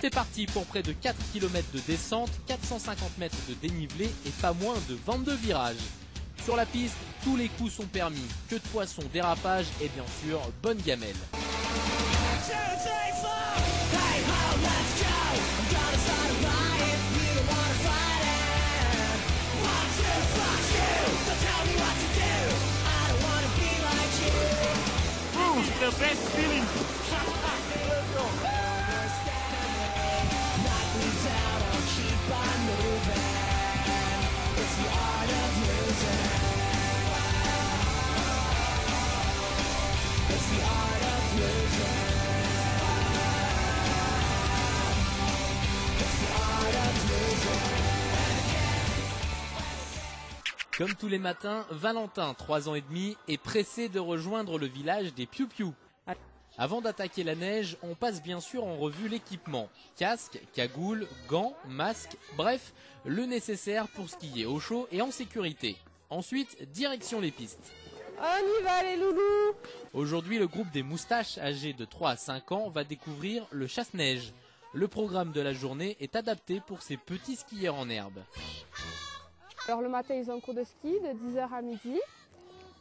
C'est parti pour près de 4 km de descente, 450 mètres de dénivelé et pas moins de 22 virages. Sur la piste, tous les coups sont permis. Queue de poisson, dérapage et bien sûr, bonne gamelle. The best feeling. Comme tous les matins, Valentin, 3 ans et demi, est pressé de rejoindre le village des Piou-Piou. Avant d'attaquer la neige, on passe bien sûr en revue l'équipement. Casque, cagoule, gants, masque, bref, le nécessaire pour skier au chaud et en sécurité. Ensuite, direction les pistes. On y va les loulous! Aujourd'hui, le groupe des moustaches âgés de 3 à 5 ans va découvrir le chasse-neige. Le programme de la journée est adapté pour ces petits skieurs en herbe. Alors le matin, ils ont un cours de ski de 10h à midi.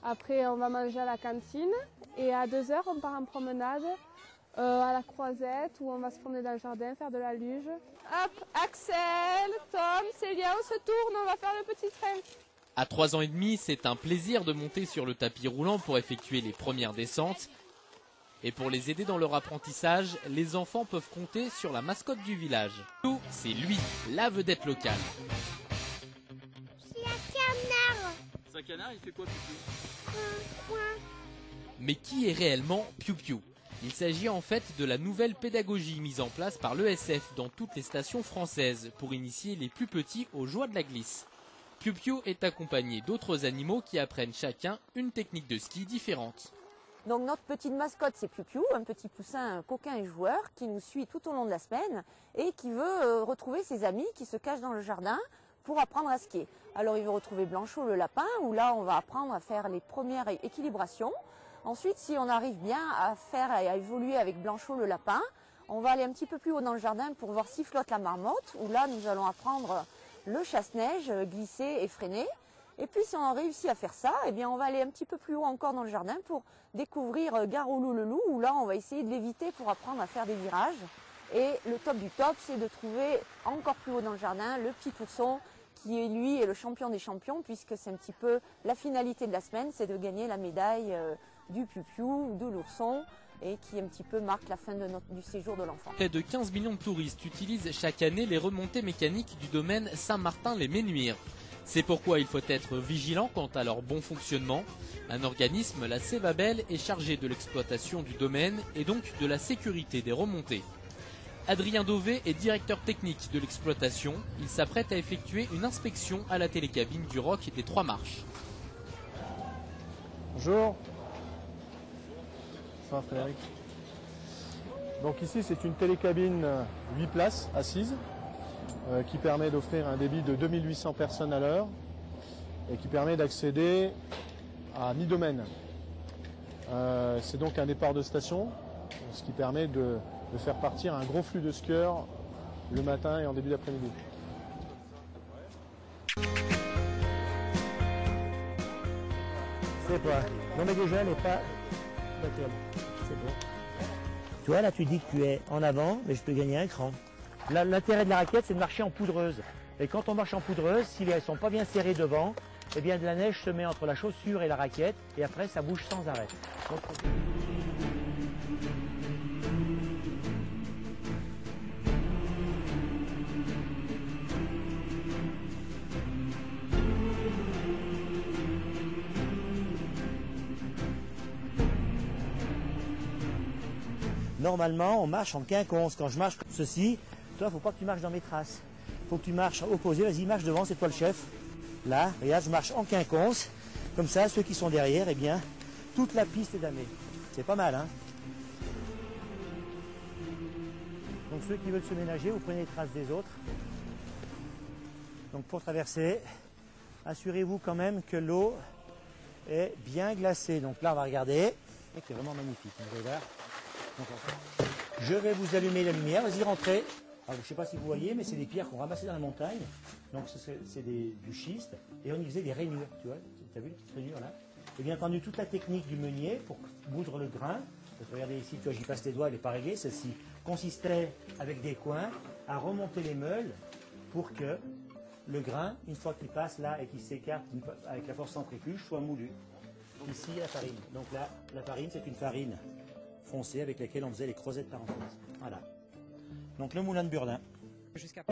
Après, on va manger à la cantine. Et à 2h, on part en promenade à la Croisette où on va se promener dans le jardin, faire de la luge. Hop, Axel, Tom, Célia, on se tourne, on va faire le petit train. À 3 ans et demi, c'est un plaisir de monter sur le tapis roulant pour effectuer les premières descentes. Et pour les aider dans leur apprentissage, les enfants peuvent compter sur la mascotte du village. C'est lui, la vedette locale. C'est un canard, il fait quoi, Piou-Piou? Mais qui est réellement Piou-Piou? Il s'agit en fait de la nouvelle pédagogie mise en place par l'ESF dans toutes les stations françaises pour initier les plus petits aux joies de la glisse. Piou-Piou est accompagné d'autres animaux qui apprennent chacun une technique de ski différente. Donc notre petite mascotte c'est Piou-Piou, un petit poussin coquin et joueur qui nous suit tout au long de la semaine et qui veut retrouver ses amis qui se cachent dans le jardin pour apprendre à skier. Alors il veut retrouver Blanchot le lapin où là on va apprendre à faire les premières équilibrations. Ensuite si on arrive bien à évoluer avec Blanchot le lapin, on va aller un petit peu plus haut dans le jardin pour voir Sifflotte la marmotte où là nous allons apprendre le chasse-neige, glisser et freiner. Et puis si on réussit à faire ça, eh bien on va aller un petit peu plus haut encore dans le jardin pour découvrir Garou le loup où là on va essayer de l'éviter pour apprendre à faire des virages. Et le top du top, c'est de trouver encore plus haut dans le jardin le petit ourson qui est lui est le champion des champions puisque c'est un petit peu la finalité de la semaine, c'est de gagner la médaille du Piou-Piou, de l'ourson et qui un petit peu marque la fin du séjour de l'enfant. Près de 15 millions de touristes utilisent chaque année les remontées mécaniques du domaine Saint-Martin-les-Ménuires. C'est pourquoi il faut être vigilant quant à leur bon fonctionnement. Un organisme, la Cevabel, est chargé de l'exploitation du domaine et donc de la sécurité des remontées. Adrien Dauvé est directeur technique de l'exploitation. Il s'apprête à effectuer une inspection à la télécabine du Roc des 3 Marches. Bonjour. Bonjour Frédéric. Donc ici c'est une télécabine 8 places assises qui permet d'offrir un débit de 2800 personnes à l'heure et qui permet d'accéder à mi-domaine. C'est donc un départ de station, ce qui permet de faire partir un gros flux de skieurs le matin et en début d'après-midi. C'est pas. Non mais déjà, elle n'est pas... C'est bon. Tu vois, là tu dis que tu es en avant, mais je peux gagner un cran. L'intérêt de la raquette, c'est de marcher en poudreuse. Et quand on marche en poudreuse, si elles ne sont pas bien serrées devant, eh bien de la neige se met entre la chaussure et la raquette, et après ça bouge sans arrêt. Donc, normalement, on marche en quinconce. Quand je marche comme ceci, toi, il ne faut pas que tu marches dans mes traces. Il faut que tu marches opposé. Vas-y, marche devant, c'est toi le chef. Là, regarde, je marche en quinconce. Comme ça, ceux qui sont derrière, eh bien, toute la piste est damée. C'est pas mal, hein? Donc, ceux qui veulent se ménager, vous prenez les traces des autres. Donc, pour traverser, assurez-vous quand même que l'eau est bien glacée. Donc là, on va regarder. C'est vraiment magnifique. Donc, je vais vous allumer la lumière. Vas-y, rentrez. Alors, je ne sais pas si vous voyez, mais c'est des pierres qu'on ramassait dans la montagne. Donc c'est du schiste. Et on y faisait des rainures, tu vois. Tu as vu les petites rainures là? Et bien entendu, toute la technique du meunier pour moudre le grain. Regardez ici, tu vois, j'y passe les doigts, elle n'est pas réglée. Celle-ci consistait, avec des coins, à remonter les meules pour que le grain, une fois qu'il passe là et qu'il s'écarte avec la force centrifuge, soit moulu. Ici, la farine. Donc là, la farine, c'est une farine foncée avec laquelle on faisait les creusettes parenthèses. Voilà. Donc le moulin de Burdin. Jusqu'à